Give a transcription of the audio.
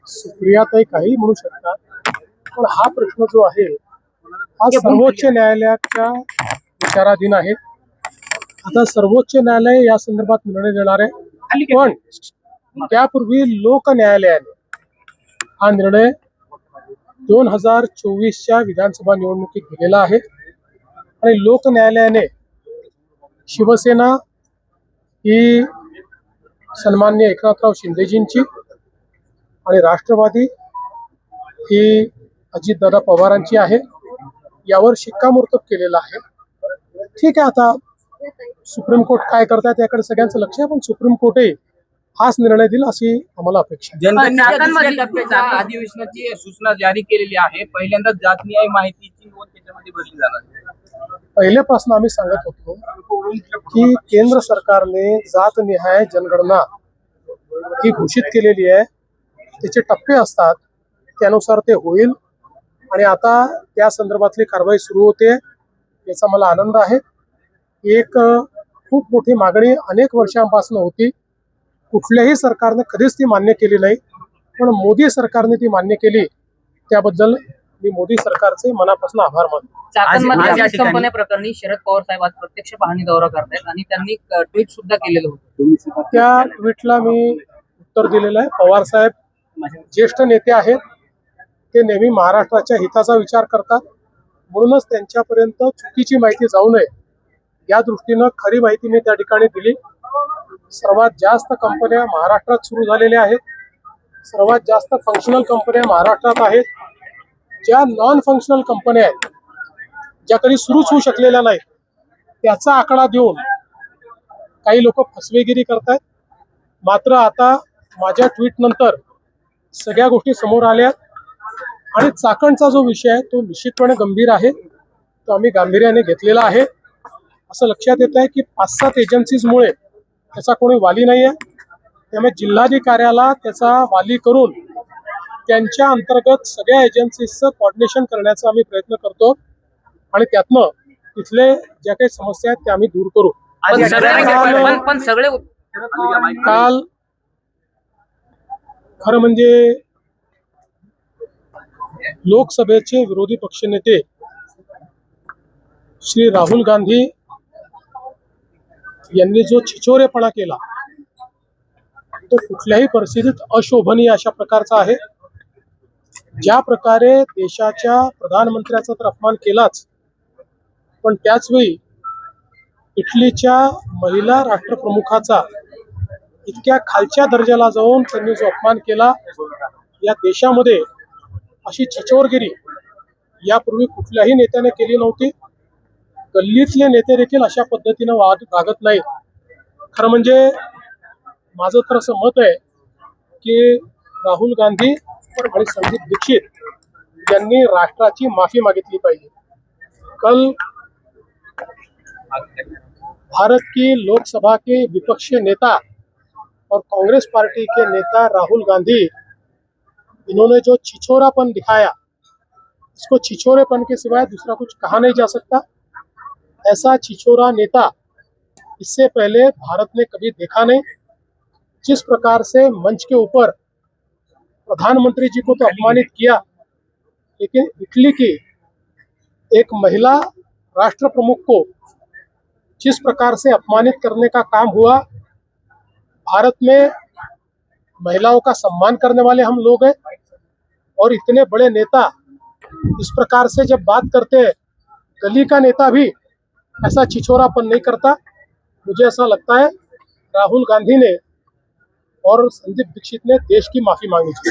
सुप्रियाताई काही म्हणू शकतात, पण हा प्रश्न जो आहे हा सर्वोच्च न्यायालयाच्या विचाराधीन आहे. आता सर्वोच्च न्यायालय या संदर्भात निर्णय देणार आहे, पण त्यापूर्वी लोक न्यायालयाने हा निर्णय 2024च्या विधानसभा निवडणुकीत दिलेला आहे. आणि लोक न्यायालयाने शिवसेना ही सन्माननीय एकनाथराव शिंदेजींची आणि राष्ट्रवादी ही अजितदादा पवारांची आहे, यावर शिक्कामोर्तब केलेला आहे. ठीक आहे, आता सुप्रीम कोर्ट काय करतात याकडे सगळ्यांचं लक्ष आहे, पण सुप्रीम कोर्टही हाच निर्णय दिला अशी आम्हाला अपेक्षा आहे. अधिवेशनाची सूचना जारी केलेली आहे. पहिल्यांदा जातनिहाय माहितीची नोंद त्याच्यामध्ये भरली जाणार. पहिल्यापासून आम्ही सांगत होतो की केंद्र सरकारने जातनिहाय जनगणना ही घोषित केलेली आहे. त्याचे टप्पे असतात, त्यानुसार ते होईल आणि आता त्या संदर्भातली कारवाई सुरू होते. याचा मला आनंद आहे. एक खूप मोठी मागणी अनेक वर्षांपासून होती, कुठल्याही सरकारने कधीच ती मान्य केली नाही, पण मोदी सरकारने ती मान्य केली. त्याबद्दल मी मोदी सरकारचे मनापासून आभार मानतो. कंपन्या प्रकरणी शरद पवार साहेब आज प्रत्यक्ष पाहणी दौरा करतायत आणि त्यांनी ट्विट सुद्धा केलेलं होतं. त्या ट्विटला मी उत्तर दिलेलं आहे. पवार साहेब ज्येष्ठ नेते आहेत, ते नेहमी महाराष्ट्राच्या हिताचा विचार करतात, म्हणूनच त्यांच्यापर्यंत चुकीची माहिती जाऊ नये या दृष्टीनं खरी माहिती मी त्या ठिकाणी दिली. सर्वात जास्त कंपन्या महाराष्ट्रात सुरू झालेल्या आहेत. सर्वात जास्त फंक्शनल कंपन्या महाराष्ट्रात आहेत. ज्या नॉन फंक्शनल कंपन्या आहेत, ज्या कधी सुरूच होऊ शकलेल्या नाहीत, त्याचा आकडा देऊन काही लोक फसवेगिरी करतात. मात्र आता माझ्या ट्विट नंतर सगळ्या गोष्टी समोर आल्या आणि चाकणचा जो विषय आहे तो निश्चितपणे गंभीर आहे, तो आम्ही गांभीर्याने घेतलेला आहे. असं लक्षात येत आहे की 5-7 एजन्सीजमुळे त्याचा कोणी वाली नाही आहे. त्यामुळे जिल्हाधिकाऱ्याला त्याचा वाली करून त्यांच्या अंतर्गत सगळ्या एजन्सीजचं कोऑर्डिनेशन करण्याचा आम्ही प्रयत्न करतो आणि त्यातनं तिथले ज्या काही समस्या आहेत त्या आम्ही दूर करू. काल खरं म्हणजे लोकसभेचे विरोधी पक्षनेते श्री राहुल गांधी यांनी जो छिछोरेपणा केला तो कुठल्याही परिस्थितीत अशोभनीय अशा प्रकारचा आहे. ज्या प्रकारे देशाच्या प्रधानमंत्र्याचा तर अपमान केलाच, पण त्याचवेळी इटलीच्या महिला राष्ट्रप्रमुखाचा इतक्या खालच्या दर्जाला जाऊन त्यांनी जो अपमान केला, या देशामध्ये अशी छिछोरगिरी यापूर्वी कुठल्याही नेत्याने केली नव्हती. गल्लीतले नेते देखील अशा पद्धतीनं वागत नाही. खरं म्हणजे माझं तर असं मत आहे की राहुल गांधी आणि संदीप दीक्षित यांनी राष्ट्राची माफी मागितली पाहिजे. कल भारत की लोकसभा के विपक्षी नेता और कांग्रेस पार्टी के नेता राहुल गांधी, इन्होंने जो छिछोरापन दिखाया, इसको छिछोरेपन के सिवाय दूसरा कुछ कहा नहीं जा सकता. ऐसा छिछोरा नेता इससे पहले भारत ने कभी देखा नहीं. जिस प्रकार से मंच के ऊपर प्रधानमंत्री जी को तो अपमानित किया, लेकिन इटली की एक महिला राष्ट्र प्रमुख को जिस प्रकार से अपमानित करने का काम हुआ. भारत में महिलाओं का सम्मान करने वाले हम लोग हैं और इतने बड़े नेता इस प्रकार से जब बात करते हैं, गली का नेता भी ऐसा छिछोरापन नहीं करता. मुझे ऐसा लगता है राहुल गांधी ने और संदीप दीक्षित ने देश की माफी मांगी थी.